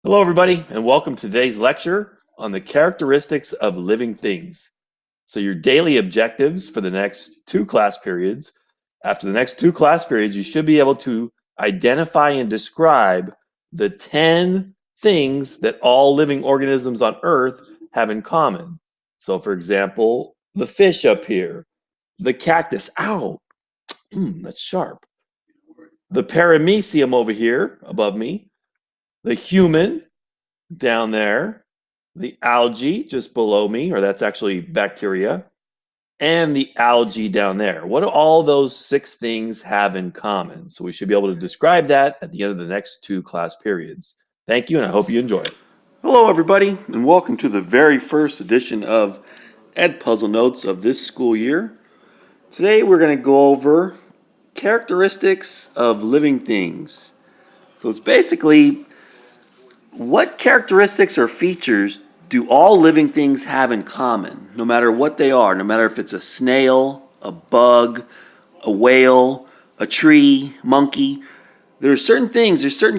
Hello, everybody, and welcome to today's lecture on the characteristics of living things. So, your daily objectives for the next two class periods. After the next two class periods, you should be able to identify and describe the 10 things that all living organisms on Earth have in common. So, for example, the fish up here, the cactus, ow, that's sharp. The paramecium over here above me, the human down there, the algae just below me, or that's actually bacteria, and the algae down there. What do all those six things have in common? So we should be able to describe that at the end of the next two class periods. Thank you, and I hope you enjoy. Hello, everybody, and welcome to the very first edition of Ed Puzzle Notes of this school year. Today we're going to go over characteristics of living things. So it's basically what characteristics or features do all living things have in common, no matter what they are, no matter if it's a snail, a bug, a whale, a tree, monkey. There's certain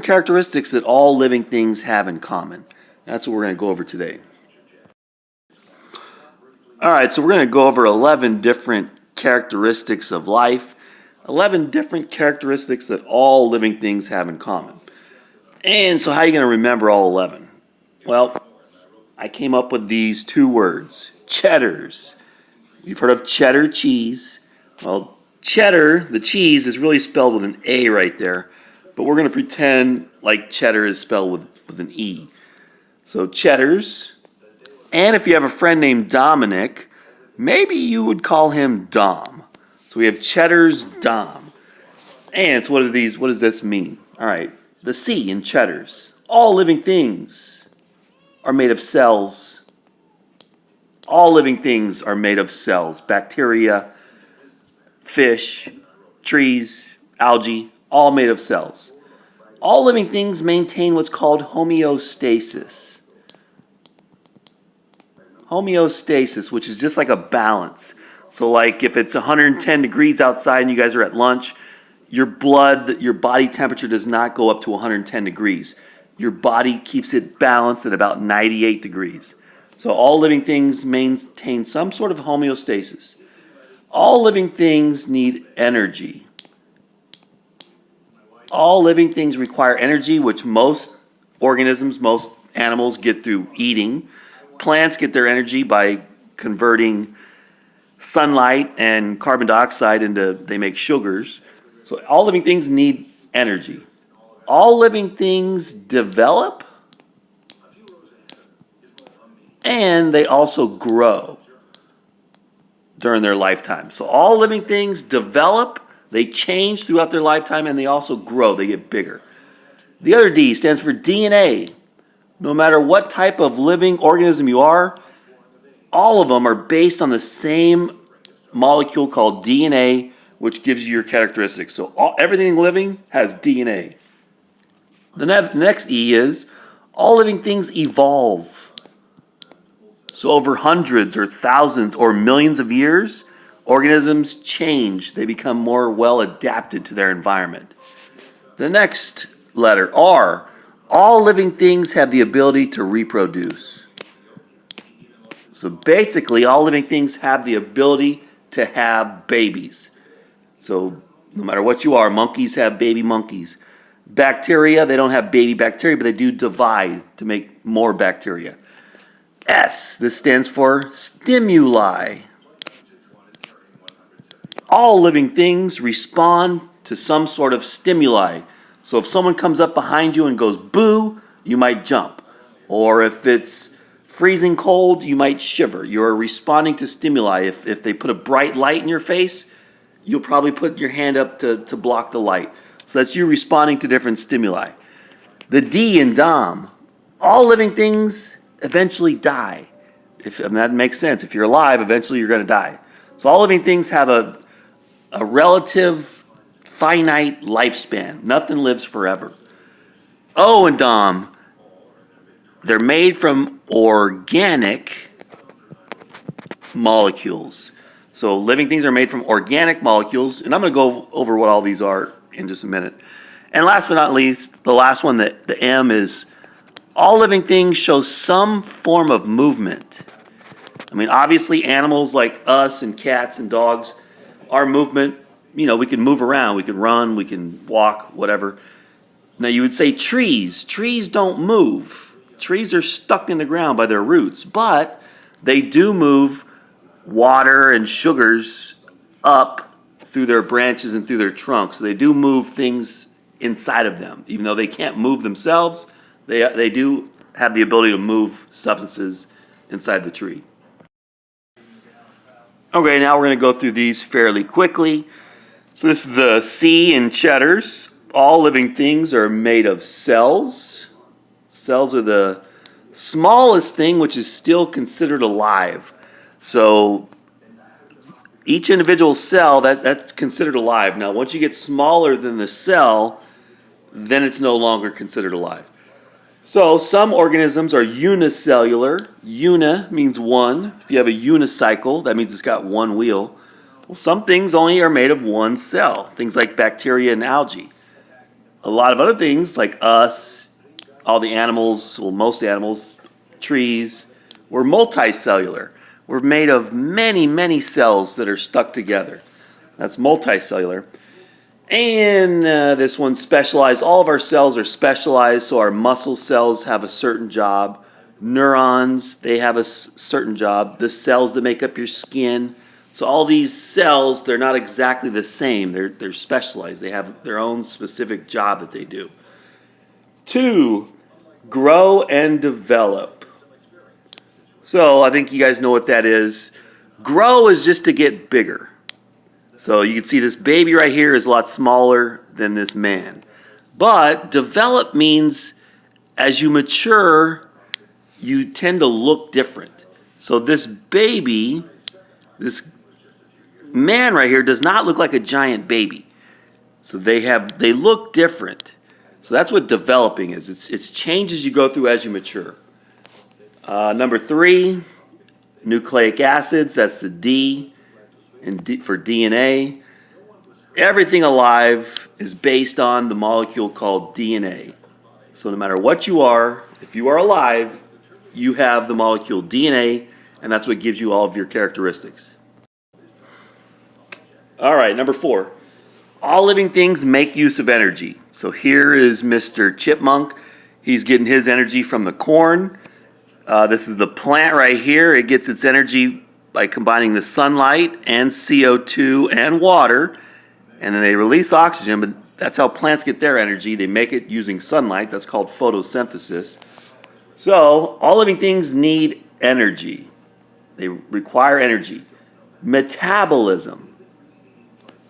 characteristics that all living things have in common. That's what we're going to go over today. All right, so we're going to go over 11 different characteristics of life, 11 different characteristics that all living things have in common. And so how are you going to remember all 11? Well, I came up with these two words, cheddars. You've heard of cheddar cheese. Well, cheddar, the cheese, is really spelled with an A right there, but we're going to pretend like cheddar is spelled with an E. So cheddars. And if you have a friend named Dominic, maybe you would call him Dom. So we have cheddars, Dom. And so what does this mean? All right, the C in cheddars. All living things are made of cells. All living things are made of cells. Bacteria, fish, trees, algae, all made of cells. All living things maintain what's called homeostasis. Homeostasis, which is just like a balance. So like if it's 110 degrees outside and you guys are at lunch, your body temperature does not go up to 110 degrees. Your body keeps it balanced at about 98 degrees. So all living things maintain some sort of homeostasis. All living things need energy. All living things require energy, which most organisms, most animals get through eating. Plants get their energy by converting sunlight and carbon dioxide they make sugars. So all living things need energy. All living things develop and they also grow during their lifetime. So all living things develop, they change throughout their lifetime, and they also grow, they get bigger. The other D stands for DNA. No matter what type of living organism you are, all of them are based on the same molecule called DNA, which gives you your characteristics. So everything living has DNA. The next E is all living things evolve. So over hundreds or thousands or millions of years, organisms change. They become more well adapted to their environment. The next letter, R. All living things have the ability to reproduce. So basically, all living things have the ability to have babies. So no matter what you are, monkeys have baby monkeys. Bacteria, they don't have baby bacteria, but they do divide to make more bacteria. S, this stands for stimuli. All living things respond to some sort of stimuli. So if someone comes up behind you and goes boo, you might jump. Or if it's freezing cold, you might shiver. You're responding to stimuli. If they put a bright light in your face, you'll probably put your hand up to block the light. So that's you responding to different stimuli. The D in Dom. All living things eventually die. That makes sense. If you're alive, eventually you're going to die. So all living things have a relative finite lifespan. Nothing lives forever. O and Dom, they're made from organic molecules. So living things are made from organic molecules, and I'm going to go over what all these are in just a minute. And last but not least, the last one, the M, is All living things show some form of movement. I mean, obviously, animals like us and cats and dogs, our movement, we can move around, we can run, we can walk, whatever. Now, you would say trees. Trees don't move. Trees are stuck in the ground by their roots, but they do move water and sugars up through their branches and through their trunks. So they do move things inside of them. Even though they can't move themselves, they do have the ability to move substances inside the tree. Okay, now we're going to go through these fairly quickly. So this is the C in Cheddar's. All living things are made of cells. Cells are the smallest thing which is still considered alive. So each individual cell, that's considered alive. Now, once you get smaller than the cell, then it's no longer considered alive. So some organisms are unicellular. Uni means one. If you have a unicycle, that means it's got one wheel. Well, some things only are made of one cell. Things like bacteria and algae. A lot of other things, like us, all the animals, well, most animals, trees, we're multicellular. We're made of many, many cells that are stuck together. That's multicellular. And this one's specialized. All of our cells are specialized, so our muscle cells have a certain job. Neurons, they have a certain job. The cells that make up your skin. So all these cells, they're not exactly the same. They're specialized. They have their own specific job that they do. 2, grow and develop. So I think you guys know what that is. Grow is just to get bigger. So you can see this baby right here is a lot smaller than this man. But develop means as you mature, you tend to look different. So this baby, this man right here does not look like a giant baby. So they look different. So that's what developing is. It's changes you go through as you mature. Number 3, nucleic acids. That's the D, for DNA. Everything alive is based on the molecule called DNA. So no matter what you are, if you are alive, you have the molecule DNA, and that's what gives you all of your characteristics. All right, number 4. All living things make use of energy. So here is Mr. Chipmunk. He's getting his energy from the corn. This is the plant right here. It gets its energy by combining the sunlight and CO2 and water. And then they release oxygen, but that's how plants get their energy. They make it using sunlight. That's called photosynthesis. So all living things need energy. They require energy. Metabolism.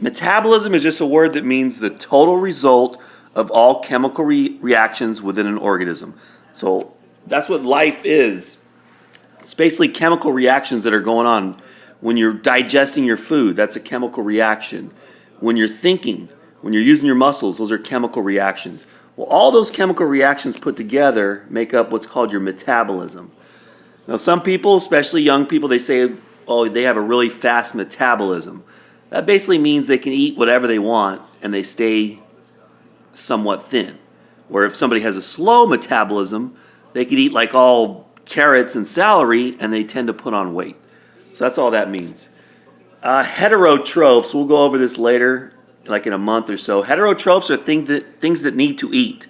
Metabolism is just a word that means the total result of all chemical reactions within an organism. So that's what life is. It's basically chemical reactions that are going on. When you're digesting your food, that's a chemical reaction. When you're thinking, when you're using your muscles, those are chemical reactions. Well, all those chemical reactions put together make up what's called your metabolism. Now, some people, especially young people, they say, oh, they have a really fast metabolism. That basically means they can eat whatever they want and they stay somewhat thin. Where if somebody has a slow metabolism, they could eat like all carrots and celery and they tend to put on weight. So that's all that means. Heterotrophs, we'll go over this later, like in a month or so. Heterotrophs are things that need to eat.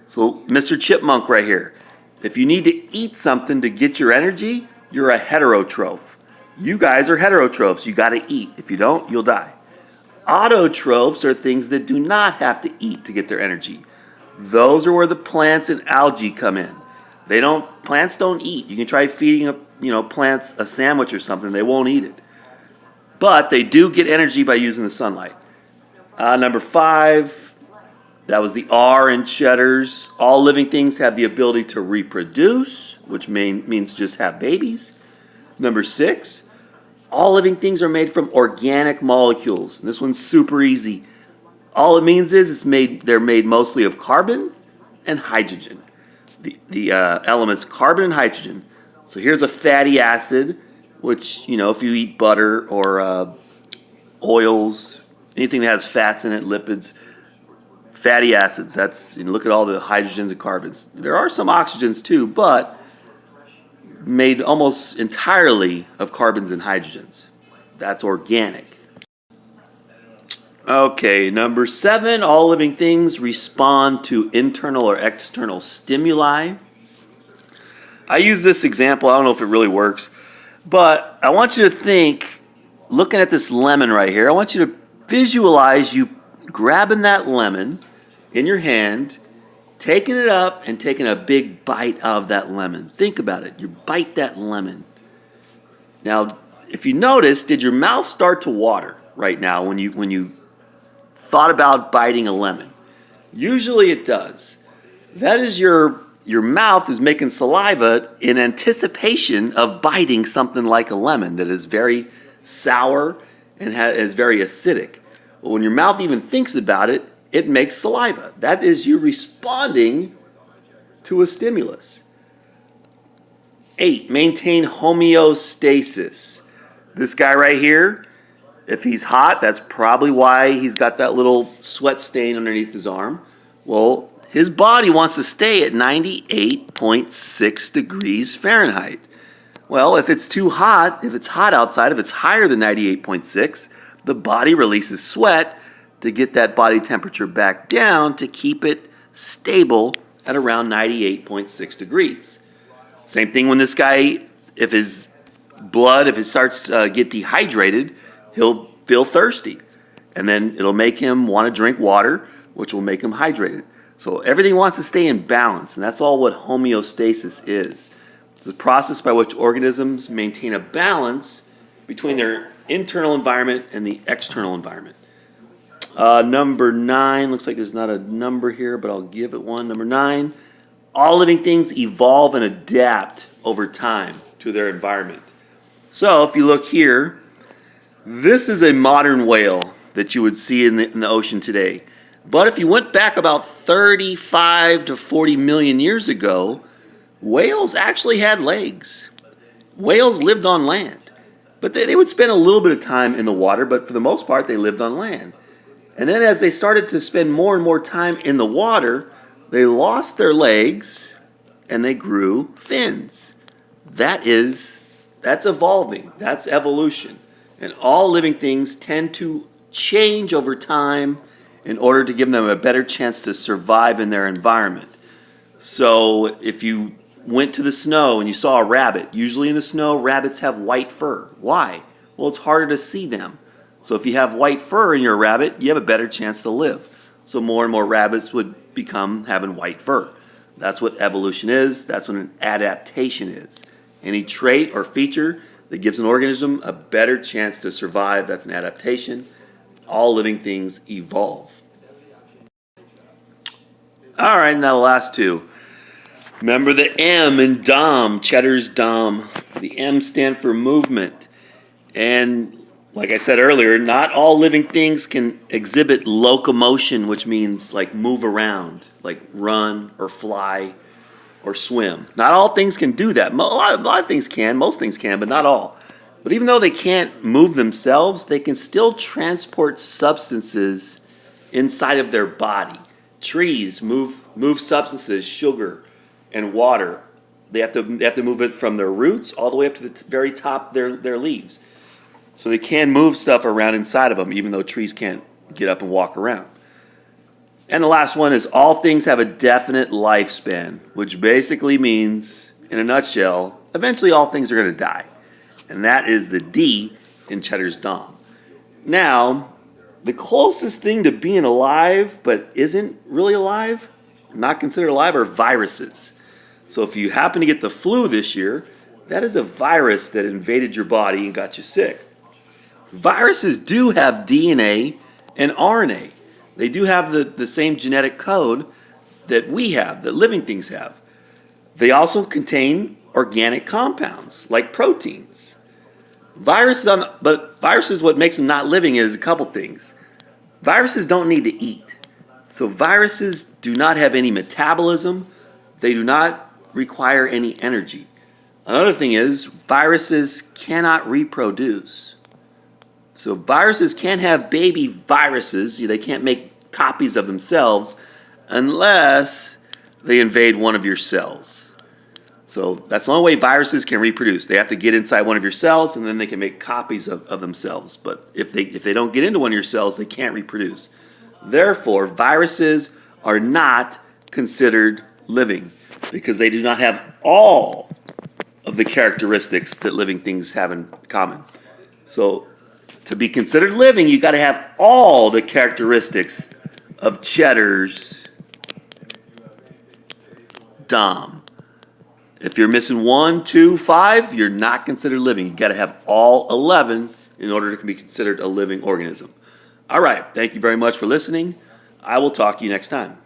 So Mr. Chipmunk right here, if you need to eat something to get your energy, you're a heterotroph. You guys are heterotrophs. You got to eat. If you don't, you'll die. Autotrophs are things that do not have to eat to get their energy. Those are where the plants and algae come in. Plants don't eat. You can try feeding plants a sandwich or something. They won't eat it. But they do get energy by using the sunlight. Number 5, that was the R in Cheddar's. All living things have the ability to reproduce, which means just have babies. Number 6, all living things are made from organic molecules. And this one's super easy. All it means is they're made mostly of carbon and hydrogen. The elements carbon and hydrogen. So here's a fatty acid, which, if you eat butter or oils, anything that has fats in it, lipids, Fatty acids, that's, you look at all the hydrogens and carbons. There are some oxygens too, but made almost entirely of carbons and hydrogens. That's organic. Okay, number 7, all living things respond to internal or external stimuli. I use this example, I don't know if it really works, but I want you to think, looking at this lemon right here, I want you to visualize you grabbing that lemon in your hand, taking it up and taking a big bite out of that lemon. Think about it. You bite that lemon. Now, if you notice, did your mouth start to water right now when you thought about biting a lemon? Usually it does. That is your mouth is making saliva in anticipation of biting something like a lemon that is very sour and is very acidic. Well, when your mouth even thinks about it, it makes saliva. That is you responding to a stimulus. 8, maintain homeostasis. This guy right here, if he's hot, that's probably why he's got that little sweat stain underneath his arm. Well, his body wants to stay at 98.6 degrees Fahrenheit. Well, if it's too hot, if it's hot outside, if it's higher than 98.6, the body releases sweat to get that body temperature back down to keep it stable at around 98.6 degrees. Same thing when this guy, if his blood, if it starts to get dehydrated, he'll feel thirsty. And then it'll make him want to drink water, which will make him hydrated. So everything wants to stay in balance, and that's all what homeostasis is. It's a process by which organisms maintain a balance between their internal environment and the external environment. Number 9, looks like there's not a number here, but I'll give it one. Number 9, all living things evolve and adapt over time to their environment. So if you look here, this is a modern whale that you would see in the ocean today. But if you went back about 35 to 40 million years ago, whales actually had legs. Whales lived on land. But they would spend a little bit of time in the water, but for the most part, they lived on land. And then as they started to spend more and more time in the water, they lost their legs and they grew fins. That's evolving. That's evolution. And all living things tend to change over time in order to give them a better chance to survive in their environment. So if you went to the snow and you saw a rabbit, usually in the snow, rabbits have white fur. Why? Well, it's harder to see them. So if you have white fur in your rabbit, you have a better chance to live. So more and more rabbits would become having white fur. That's what evolution is. That's what an adaptation is. Any trait or feature that gives an organism a better chance to survive, that's an adaptation. All living things evolve. All right, now the last 2. Remember the M in DOM, Cheddar's DOM. The M stand for movement. And like I said earlier, not all living things can exhibit locomotion, which means like move around, like run or fly or swim. Not all things can do that. A lot of things can, most things can, but not all. But even though they can't move themselves, they can still transport substances inside of their body. Trees move substances, sugar and water. They have to move it from their roots all the way up to the very top of their leaves. So they can move stuff around inside of them, even though trees can't get up and walk around. And the last one is all things have a definite lifespan, which basically means, in a nutshell, eventually all things are going to die. And that is the D in Cheddar's DOM. Now, the closest thing to being alive but isn't really alive, not considered alive, are viruses. So if you happen to get the flu this year, that is a virus that invaded your body and got you sick. Viruses do have DNA and RNA. They do have the same genetic code that we have, that living things have. They also contain organic compounds like proteins. But viruses, what makes them not living is a couple things. Viruses don't need to eat. So viruses do not have any metabolism. They do not require any energy. Another thing is viruses cannot reproduce. So viruses can't have baby viruses. They can't make copies of themselves unless they invade one of your cells. So that's the only way viruses can reproduce. They have to get inside one of your cells, and then they can make copies of themselves. But if they don't get into one of your cells, they can't reproduce. Therefore, viruses are not considered living because they do not have all of the characteristics that living things have in common. So to be considered living, you got to have all the characteristics of Cheddar's Dom. If you're missing 1, 2, 5, you're not considered living. You got to have all 11 in order to be considered a living organism. All right. Thank you very much for listening. I will talk to you next time.